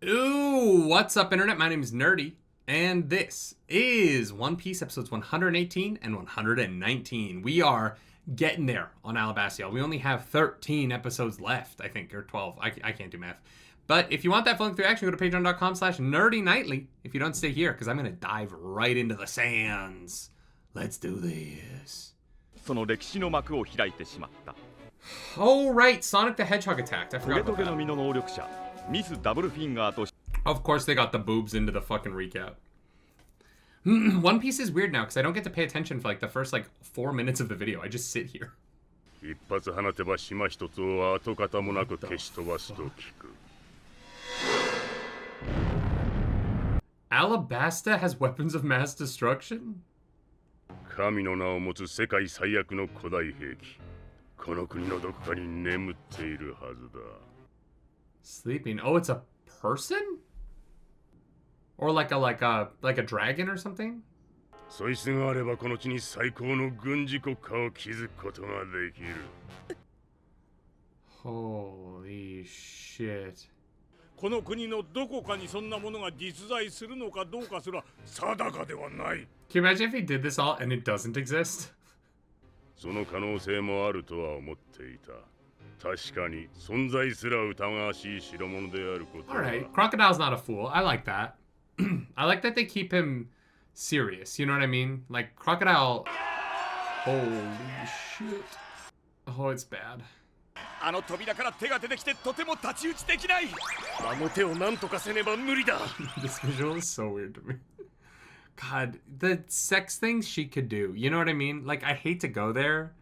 Ooh, what's up, internet? My name is Nerdy, and this is One Piece episodes 118 and 119. We are getting there on Alabasta, y'all. We only have 13 episodes left, I think, or 12. I can't do math. But if you want that flowing through action, go to patreon.com/nerdynightly if you don't stay here, because I'm going to dive right into the sands. Let's do this. Oh, right, Sonic the Hedgehog attacked. I forgot about that. Of course they got the boobs into the fucking recap. One Piece is weird now because I don't get to pay attention for like the first 4 minutes of the video. I just sit here. Alabasta has weapons of mass destruction? Sleeping. Oh, it's a person? Or like a dragon or something? Holy shit. Can you imagine if he did this all and it doesn't exist? Alright, Crocodile's not a fool. I like that. I like that they keep him serious, you know what I mean? Like, Crocodile... Holy shit. Oh, it's bad. This visual is so weird to me. God, the sex things she could do, you know what I mean? Like, I hate to go there,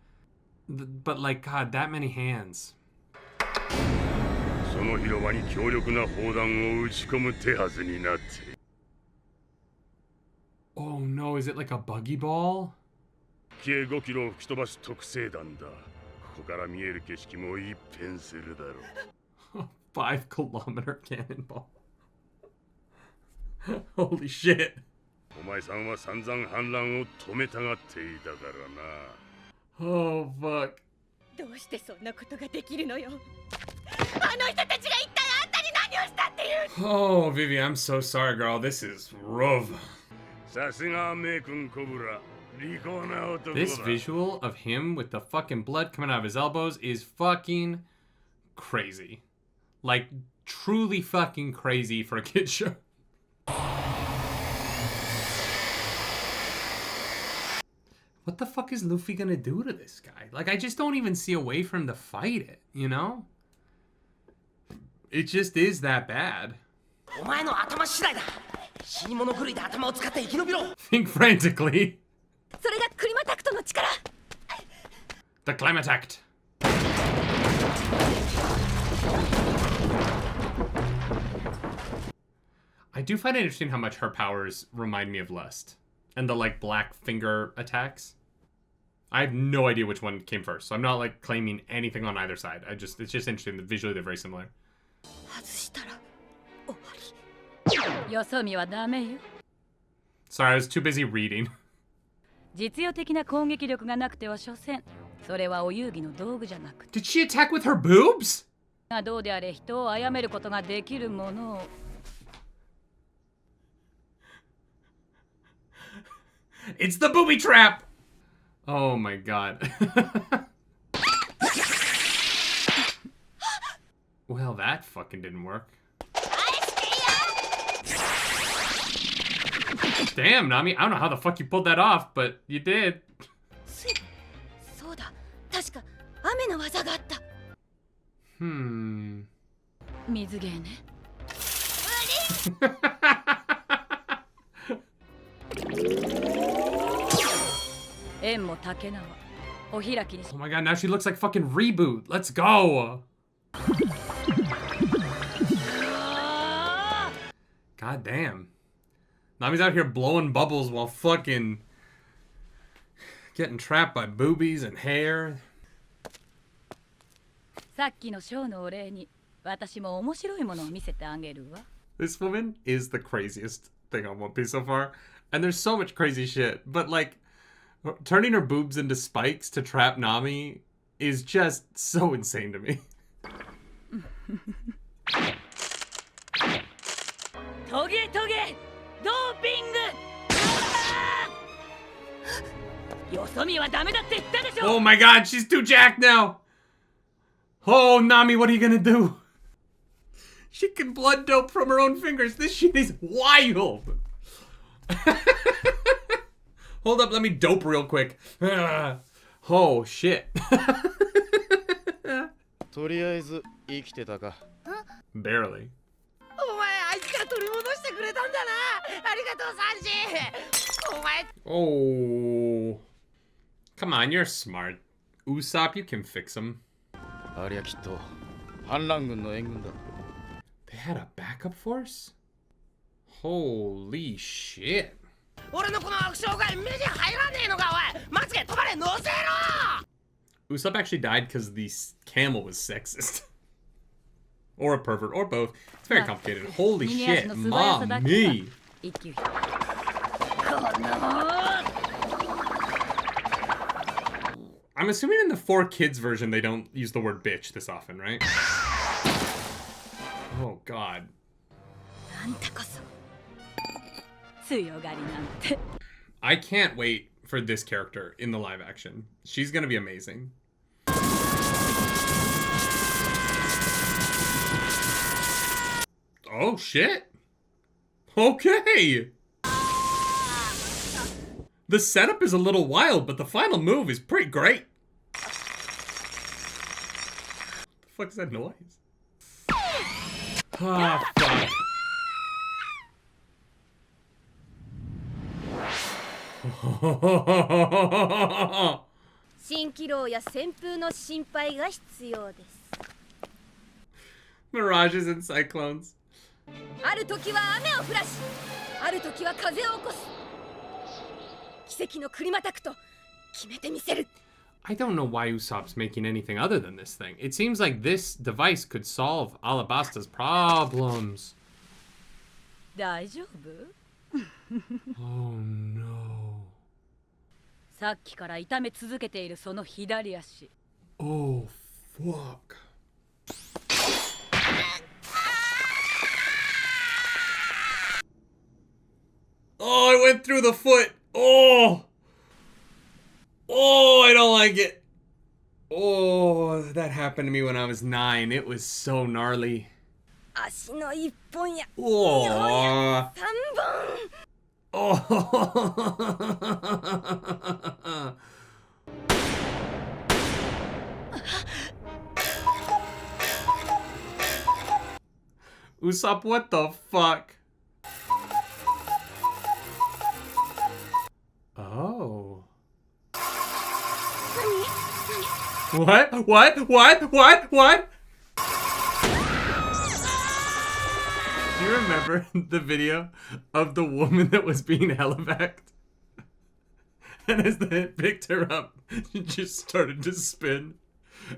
but like, God, that many hands. Oh no, is it like a buggy ball? 5-kilometer cannonball. Holy shit. Oh fuck. Oh, Vivi, I'm so sorry, girl. This is rough. This visual of him with the fucking blood coming out of his elbows is fucking crazy. Like, truly fucking crazy for a kid's show. What the fuck is Luffy gonna do to this guy? Like, I just don't even see a way for him to fight it, you know? It just is that bad. Think frantically. The Climatact. I do find it interesting how much her powers remind me of Lust. And the, black finger attacks. I have no idea which one came first, so I'm not, claiming anything on either side. It's just interesting that visually they're very similar. Sorry, I was too busy reading. Did she attack with her boobs? It's the booby trap! Oh my god. Well, that fucking didn't work. Damn, Nami, I don't know how the fuck you pulled that off, but you did. Oh my god, now she looks like fucking Reboot. Let's go! God damn. Nami's out here blowing bubbles while fucking getting trapped by boobies and hair. This woman is the craziest thing on One Piece so far. And there's so much crazy shit. But turning her boobs into spikes to trap Nami is just so insane to me. Oh my god, she's too jacked now. Oh, Nami, what are you gonna do? She can blood dope from her own fingers. This shit is wild. Hold up, let me dope real quick. Oh, shit. Barely. Oh. Come on, you're smart. Usopp, you can fix him. They had a backup force? Holy shit. Usopp actually died because the camel was sexist. Or a pervert, or both. It's very complicated. Holy shit, mommy. I'm assuming in the 4Kids version they don't use the word bitch this often, right? Oh god. I can't wait for this character in the live action. She's gonna be amazing. Oh shit. Okay. The setup is a little wild, but the final move is pretty great. What the fuck is that noise? Ah, fuck. Mirages and cyclones. I don't know why Usopp's making anything other than this thing. It seems like this device could solve Alabasta's problems. Oh no. Oh fuck. Oh, I went through the foot. Oh. Oh, I don't like it. Oh, that happened to me when I was 9. It was so gnarly. Oh. Oh. Usopp, what the fuck? Oh. What? Do you remember the video of the woman that was being helivacked? And as the hit picked her up, she just started to spin.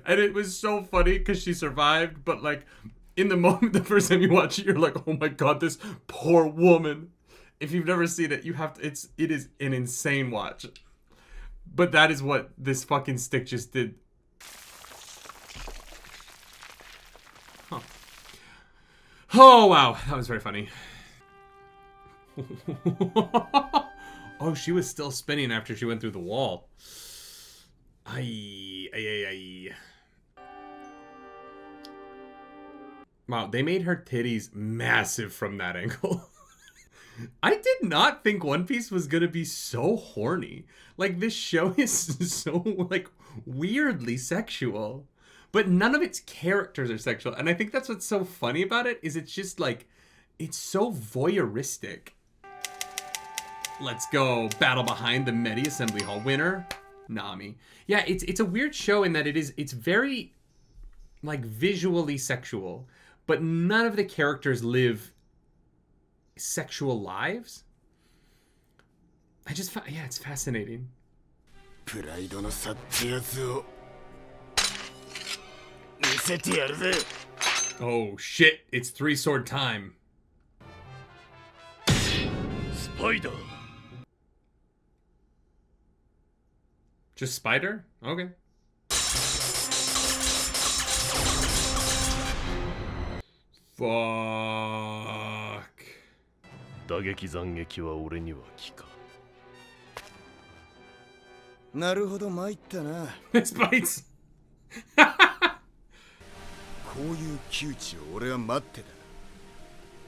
And it was so funny because she survived, but like, in the moment, the first time you watch it, you're like, oh my god, this poor woman. If you've never seen it, you have to, it is an insane watch. But that is what this fucking stick just did. Huh. Oh, wow. That was very funny. Oh, she was still spinning after she went through the wall. Ay. Wow, they made her titties massive from that angle. I did not think One Piece was gonna be so horny. Like, this show is so, like, weirdly sexual. But none of its characters are sexual. And I think that's what's so funny about it, is it's just, like, it's so voyeuristic. Let's go. Battle behind the Medi Assembly Hall. Winner, Nami. Yeah, it's a weird show in that it's very, like, visually sexual. But none of the characters live sexual lives. Yeah, it's fascinating. Oh shit, it's 3-sword time. Spider. Just spider? Okay. Fuck. 打撃斬撃は俺には効か。なるほど、参ったな。This bites. こういう窮地を俺は待ってた。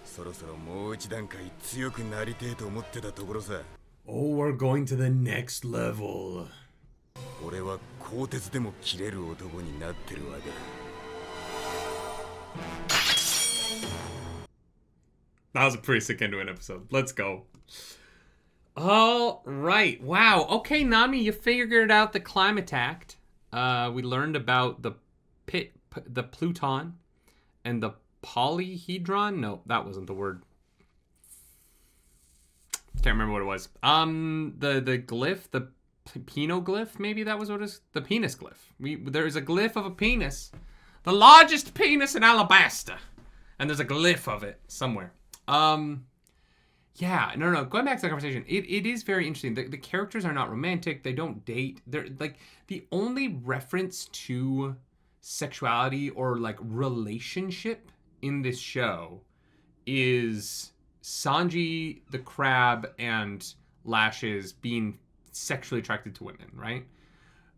そろそろもう一段階強くなりてえと思ってたところさ。Oh, we're going to the next level. 俺は鋼鉄でも切れる男になってるわけだ。That was a pretty sick end to an episode. Let's go. All right. Wow. Okay, Nami, you figured out the climate act. We learned about the Pluton and the polyhedron. No, that wasn't the word. Can't remember what it was. The glyph, the penoglyph, maybe that was what it is. The penis glyph. There's a glyph of a penis, the largest penis in Alabasta, and there's a glyph of it somewhere. Yeah, no. Going back to the conversation, it is very interesting. The characters are not romantic. They don't date. They're like the only reference to sexuality or like relationship in this show is Sanji the crab and Lashes being sexually attracted to women, right?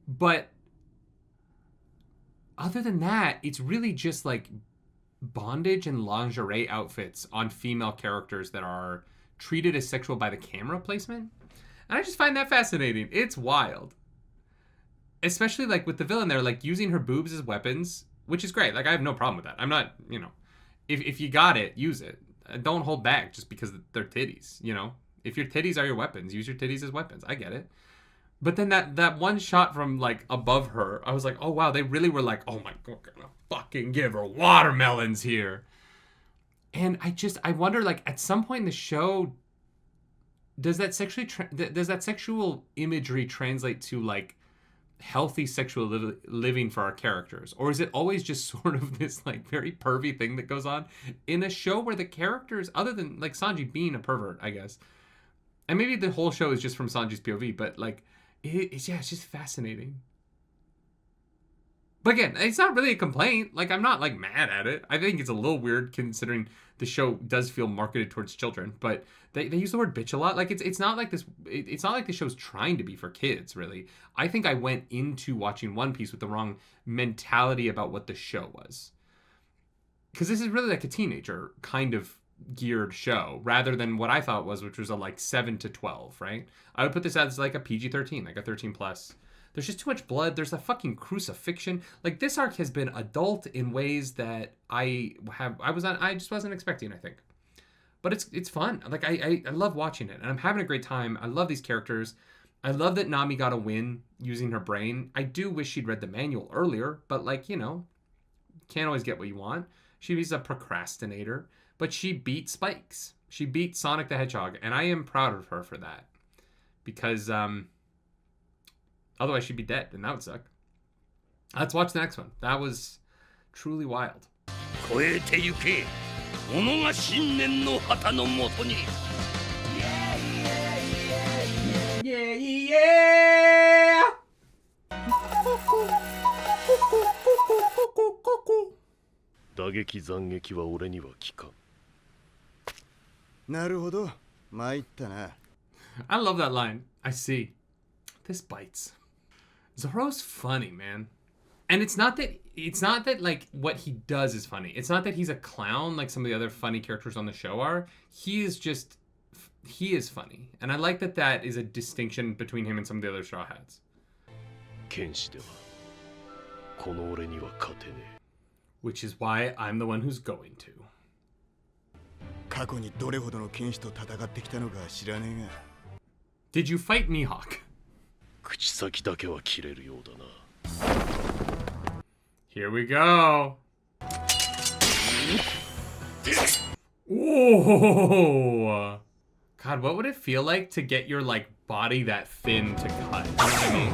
But other than that, it's really just like bondage and lingerie outfits on female characters that are treated as sexual by the camera placement. And I just find that fascinating. It's wild. Especially like with the villain there, like using her boobs as weapons, which is great. Like I have no problem with that. I'm not, if you got it, use it. Don't hold back just because they're titties, If your titties are your weapons, use your titties as weapons. I get it. But then that one shot from like above her, I was like, oh wow, they really were like, oh my God, we're gonna fucking give her watermelons here. And I wonder, like, at some point in the show, does that sexual imagery translate to like healthy sexual living for our characters, or is it always just sort of this like very pervy thing that goes on in a show where the characters, other than like Sanji being a pervert, I guess, and maybe the whole show is just from Sanji's POV, but like it's just fascinating. But again, it's not really a complaint. Like, I'm not, like, mad at it. I think it's a little weird considering the show does feel marketed towards children. But they use the word bitch a lot. Like, it's not like this... It's not like the show's trying to be for kids, really. I think I went into watching One Piece with the wrong mentality about what the show was. Because this is really like a teenager kind of geared show, rather than what I thought was, which was a, like, 7 to 12, right? I would put this as, like, a PG-13, like a 13+. There's just too much blood. There's a fucking crucifixion. Like, this arc has been adult in ways that I just wasn't expecting, I think. But it's fun. Like, I love watching it, and I'm having a great time. I love these characters. I love that Nami got a win using her brain. I do wish she'd read the manual earlier, but like, can't always get what you want. She's a procrastinator, but she beat Spikes. She beat Sonic the Hedgehog, and I am proud of her for that. Because, otherwise, she'd be dead, and that would suck. Let's watch the next one. That was truly wild. Yeah! 打撃斬撃は俺には効かん。なるほど、参ったな。I love that line. I see. This bites. Zoro's funny, man. And it's not that like what he does is funny. It's not that he's a clown like some of the other funny characters on the show are. He is funny. And I like that is a distinction between him and some of the other Straw Hats. 剣士ではこの俺には勝てねえ。 Which is why I'm the one who's going to. 過去にどれほどの剣士と戦ってきたのか知らねえが。Did you fight Mihawk? 口先だけは切れるようだな。 Here we go. Whoa. God, what would it feel like to get your like body that thin to cut? You know what I mean?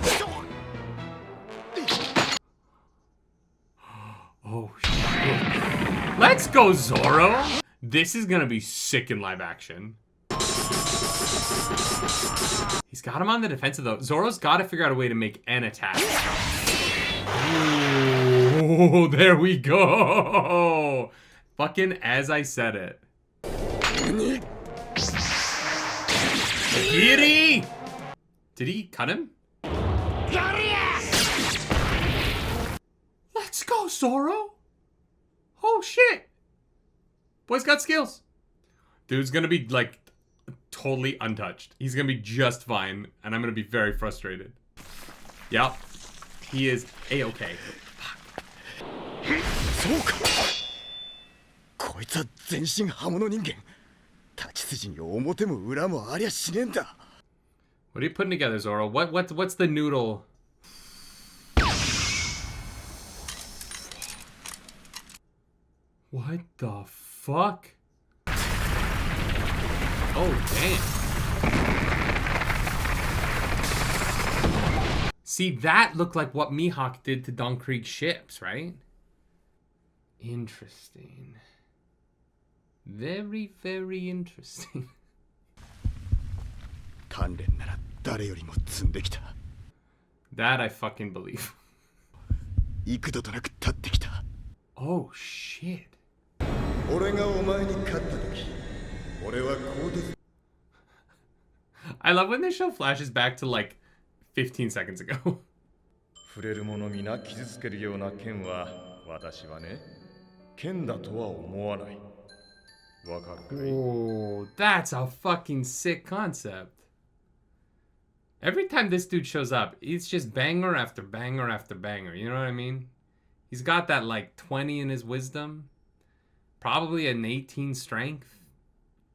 Oh shit. Let's go, Zoro. This is gonna be sick in live action. He's got him on the defensive though. Zoro's gotta figure out a way to make an attack. Oh, there we go. Fucking as I said it. Kitty! Did he cut him? Let's go, Zoro! Oh shit! Boy's got skills. Dude's gonna be like totally untouched. He's gonna be just fine, and I'm gonna be very frustrated. Yep. He is A-okay. そうかこいつは全身刃物人間太刀筋に表も裏もありゃしねえんだ What are you putting together, Zoro? What's the noodle? What the fuck? Oh, damn. See, that looked like what Mihawk did to Don Krieg's ships, right? Interesting. Very, very interesting. 鍛錬なら誰よりも積んできた That I fucking believe. 幾度となく立ってきた Oh, shit. 俺がお前に勝った時俺は鋼鉄 I love when they show flashes back to like 15 seconds ago. 触れる者皆傷つけるような剣は私はね剣だとは思わないわかるかい Oh, that's a fucking sick concept. Every time this dude shows up, it's just banger after banger after banger. You know what I mean? He's got that like 20 in his wisdom, probably an 18 strength,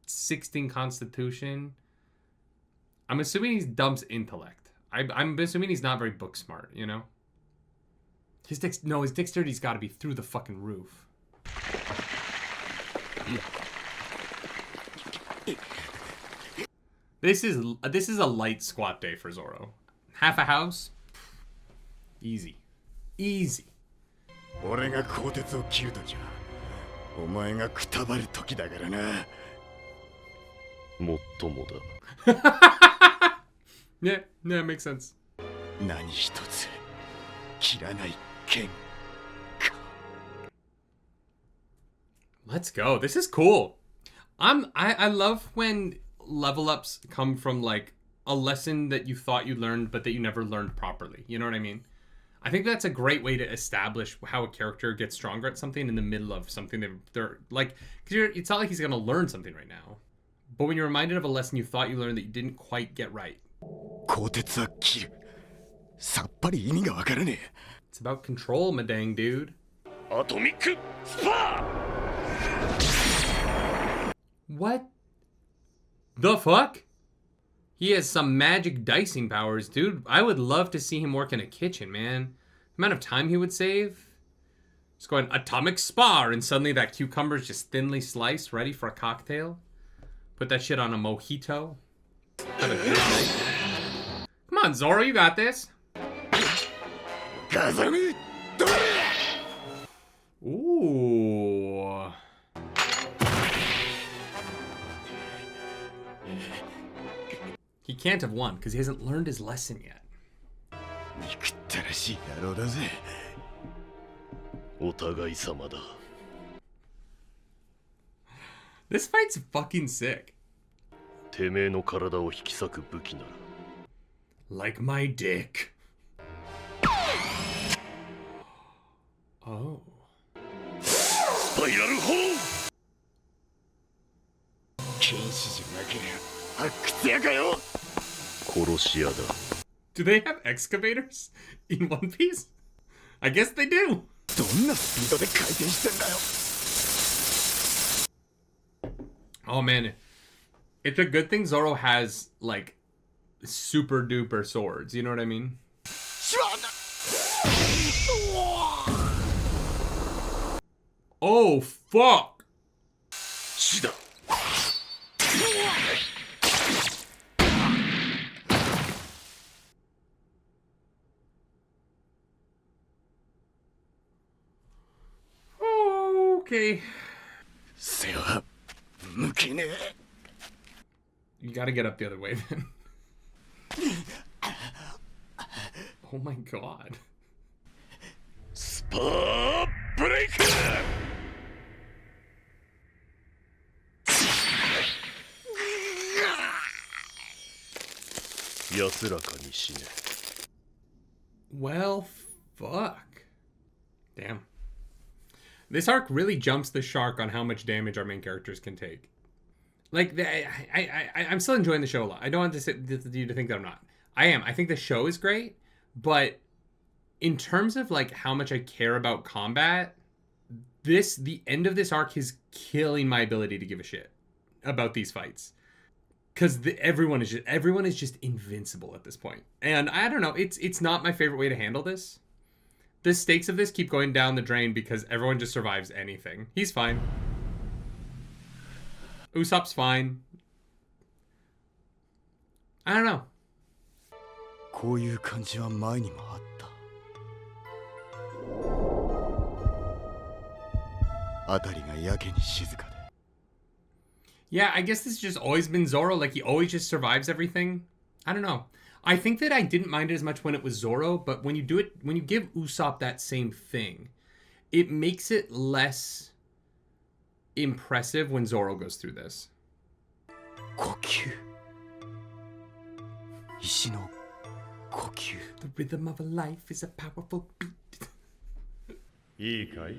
16 constitution. I'm assuming he dumps intellect. I'm assuming he's not very book smart, you know? His dexterity's got to be through the fucking roof. This is a light squat day for Zoro. Half a house? Easy. Easy. 俺が鋼鉄を切る時はお前がくたばる時だからなもっともだ Yeah, makes sense. 何一つ切らない剣 Let's go. This is cool. I love when level ups come from like a lesson that you thought you learned but that you never learned properly. You know what I mean? I think that's a great way to establish how a character gets stronger at something in the middle of something they're like, because it's not like he's gonna learn something right now. But when you're reminded of a lesson you thought you learned that you didn't quite get right. 鋼鉄は切るさっぱり意味がわからねえ It's about control, my dang dude. アトミックスパ What the fuck? He has some magic dicing powers, dude. I would love to see him work in a kitchen, man. The amount of time he would save. Just going atomic spar, and suddenly that cucumber's just thinly sliced, ready for a cocktail. Put that shit on a mojito. Have a good night. Come on, Zoro, you got this. 風見どれ Ooh. He can't have won because he hasn't learned his lesson yet. 憎ったらしい野郎だぜお互い様だ This fight's fucking sick. てめえの体を引き裂く武器なら Like my dick. Oh. スパイラルホー剣士じゃなけりゃ発掘屋かよ殺し屋だ Do they have excavators in One Piece? I guess they do. どんなスピードで回転してんだよ Oh man. It's a good thing Zoro has like super duper swords, you know what I mean? しまった Oh fuck. 死だ Okay. 背は向けねえ You gotta get up the other way then. Oh my god. スパーブレイク Oh 安らかに死ね。 Well, fuck. Damn. This arc really jumps the shark on how much damage our main characters can take. Like, I'm still enjoying the show a lot. I don't want you to think that I'm not. I am. I think the show is great, but in terms of like how much I care about combat, the end of this arc is killing my ability to give a shit about these fights. Because everyone is just invincible at this point. And I don't know, it's not my favorite way to handle this. The stakes of this keep going down the drain because everyone just survives anything. He's fine. Usopp's fine. I don't know. こういう感じは前にもあった。辺りがやけに静かで。 Yeah, I guess this has just always been Zoro. Like, he always just survives everything. I don't know. I think that I didn't mind it as much when it was Zoro, but when you give Usopp that same thing, it makes it less impressive when Zoro goes through this. 呼吸。石の呼吸。 The rhythm of a life is a powerful beat. いいかい？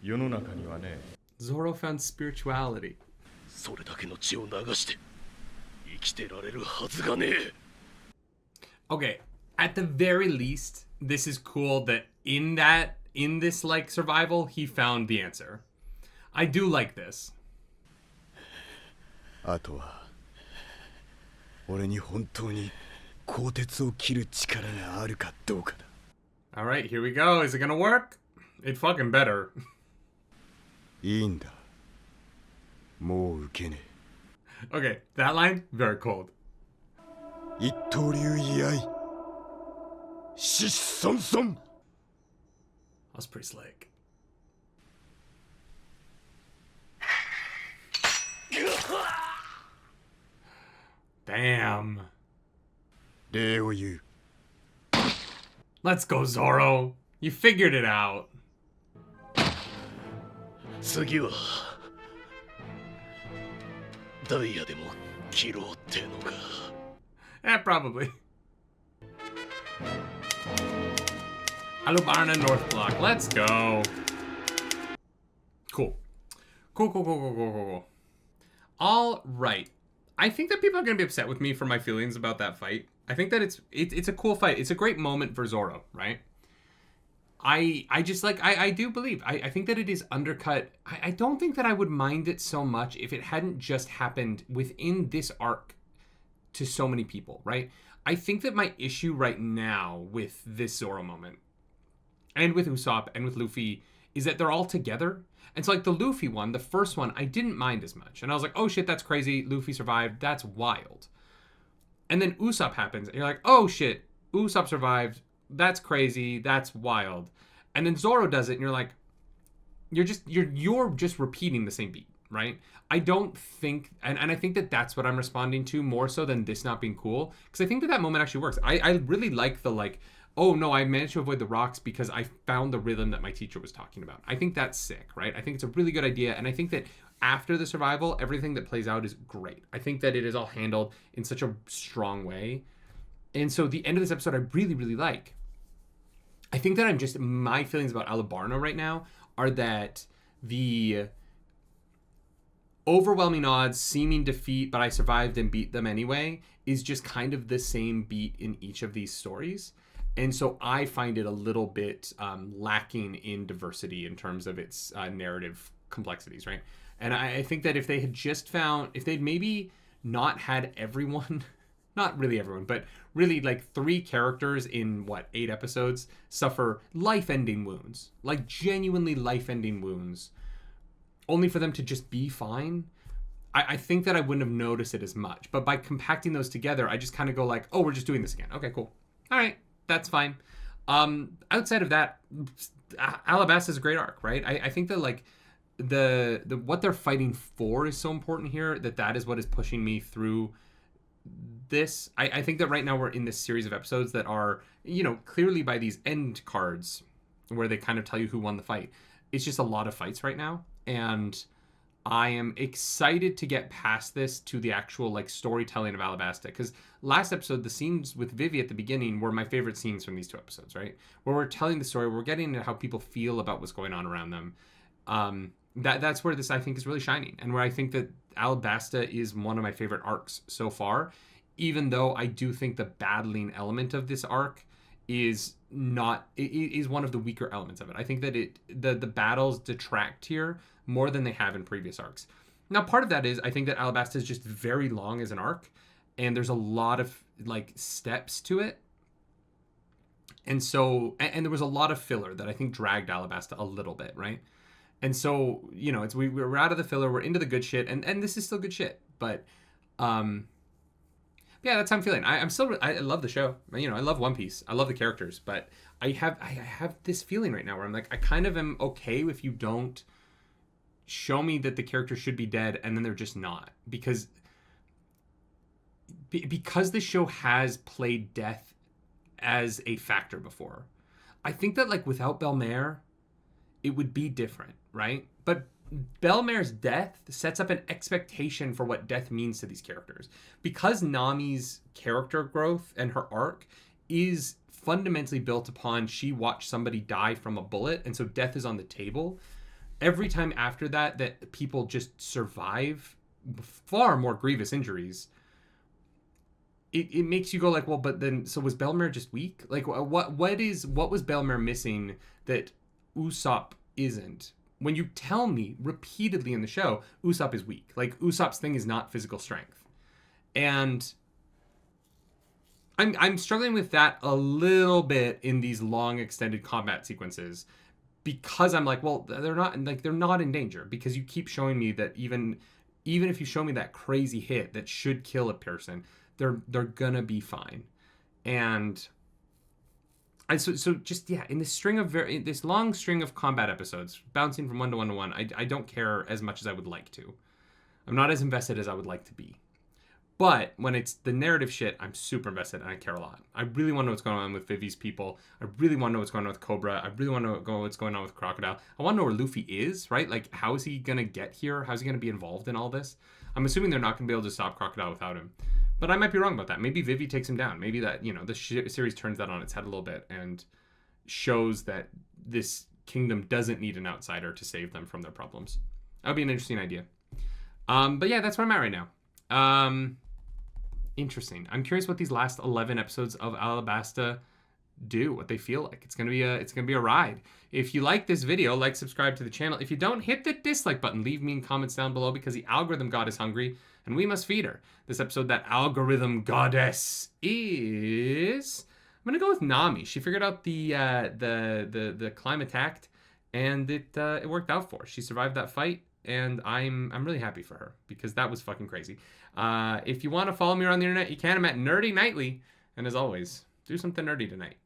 世の中にはね。 Zoro found spirituality. それだけの血を流して生きてられるはずがねえ。 Okay, at the very least, this is cool that in this like survival, he found the answer. I do like this. あとは俺に本当に鋼鉄を切る力があるかどうかだ。 All right, here we go. Is it gonna work? It fucking better. いいんだ。もう受けねえ。 Okay, that line, very cold. 一刀流居合。疾走孫。 That was pretty slick. Damn. 礼を言う。 Let's go, Zoro. You figured it out. 次はダイヤでも切ろうってのか。 Eh, probably. Alabasta North Block. Let's go. Cool. Cool. All right. I think that people are going to be upset with me for my feelings about that fight. I think that it's a cool fight. It's a great moment for Zoro, right? I just like, I do believe, I think that it is undercut. I don't think that I would mind it so much if it hadn't just happened within this arc to so many people, right? I think that my issue right now with this Zoro moment and with Usopp and with Luffy is that they're all together. And so like the Luffy one, the first one, I didn't mind as much. And I was like, oh shit, that's crazy. Luffy survived. That's wild. And then Usopp happens and you're like, oh shit, Usopp survived. That's crazy. That's wild. And then Zoro does it and you're like, you're just repeating the same beat, right? I don't think, and I think that that's what I'm responding to more so than this not being cool. Because I think that moment actually works. I really like the like, oh no, I managed to avoid the rocks because I found the rhythm that my teacher was talking about. I think that's sick, right? I think it's a really good idea. And I think that after the survival, everything that plays out is great. I think that it is all handled in such a strong way. And so the end of this episode, I really, really like. I think that my feelings about Alabasta right now are that the overwhelming odds, seeming defeat, but I survived and beat them anyway, is just kind of the same beat in each of these stories. And so I find it a little bit lacking in diversity in terms of its narrative complexities, right? And I think that if they'd maybe not had everyone, not really everyone, but really like 3 characters in 8 episodes suffer life-ending wounds, like genuinely life-ending wounds, only for them to just be fine, I think that I wouldn't have noticed it as much. But by compacting those together, I just kind of go like, oh, we're just doing this again. Okay, cool. All right, that's fine. Outside of that, Alabasta is a great arc, right? I think that like the what they're fighting for is so important here that is what is pushing me through this. I think that right now we're in this series of episodes that are, clearly by these end cards where they kind of tell you who won the fight. It's just a lot of fights right now. And I am excited to get past this to the actual like storytelling of Alabasta, because last episode, the scenes with Vivi at the beginning were my favorite scenes from these 2 episodes, right? Where we're telling the story, we're getting into how people feel about what's going on around them. That's where this, I think, is really shining, and where I think that Alabasta is one of my favorite arcs so far, even though I do think the battling element of this arc is not, it is one of the weaker elements of it. I think that the battles detract here more than they have in previous arcs. Now, part of that is I think that Alabasta is just very long as an arc, and there's a lot of like steps to it. And so, and there was a lot of filler that I think dragged Alabasta a little bit, right? And so, you know, we're out of the filler, we're into the good shit, and this is still good shit. But yeah, that's how I'm feeling. I love the show. You know, I love One Piece. I love the characters, but I have this feeling right now where I'm like, I kind of am okay if you don't show me that the character should be dead and then they're just not, because the show has played death as a factor before. I think that like without Belmare, it would be different, right? But Belmare's death sets up an expectation for what death means to these characters. Because Nami's character growth and her arc is fundamentally built upon she watched somebody die from a bullet, and so death is on the table. Every time after that people just survive far more grievous injuries, it makes you go like, well, but then, so was Belmare just weak? Like, what was Belmare missing that Usopp isn't? When you tell me repeatedly in the show, Usopp is weak. Like, Usopp's thing is not physical strength. And I'm struggling with that a little bit in these long extended combat sequences, because I'm like, well, they're not in danger, because you keep showing me that even if you show me that crazy hit that should kill a person, they're gonna be fine. And so just, yeah, in this long string of combat episodes, bouncing from one to one to one, I don't care as much as I would like to. I'm not as invested as I would like to be. But when it's the narrative shit, I'm super invested and I care a lot. I really want to know what's going on with Vivi's people. I really want to know what's going on with Cobra. I really want to know what's going on with Crocodile. I want to know where Luffy is, right? Like, how is he going to get here? How's he going to be involved in all this? I'm assuming they're not going to be able to stop Crocodile without him. But I might be wrong about that. Maybe Vivi takes him down. Maybe that, you know, the series turns that on its head a little bit and shows that this kingdom doesn't need an outsider to save them from their problems. That would be an interesting idea. But yeah, that's where I'm at right now. Interesting. I'm curious what these last 11 episodes of Alabasta do, what they feel like. It's gonna be a ride. If you like this video, like, subscribe to the channel. If you don't, hit the dislike button. Leave me in comments down below, because the algorithm god is hungry and we must feed her. This episode, that algorithm goddess is, I'm gonna go with Nami. She figured out the climate act, and it worked out for her. She survived that fight, and I'm really happy for her, because that was fucking crazy. If you want to follow me around the internet, you can. I'm at nerdynightly, and as always, do something nerdy tonight.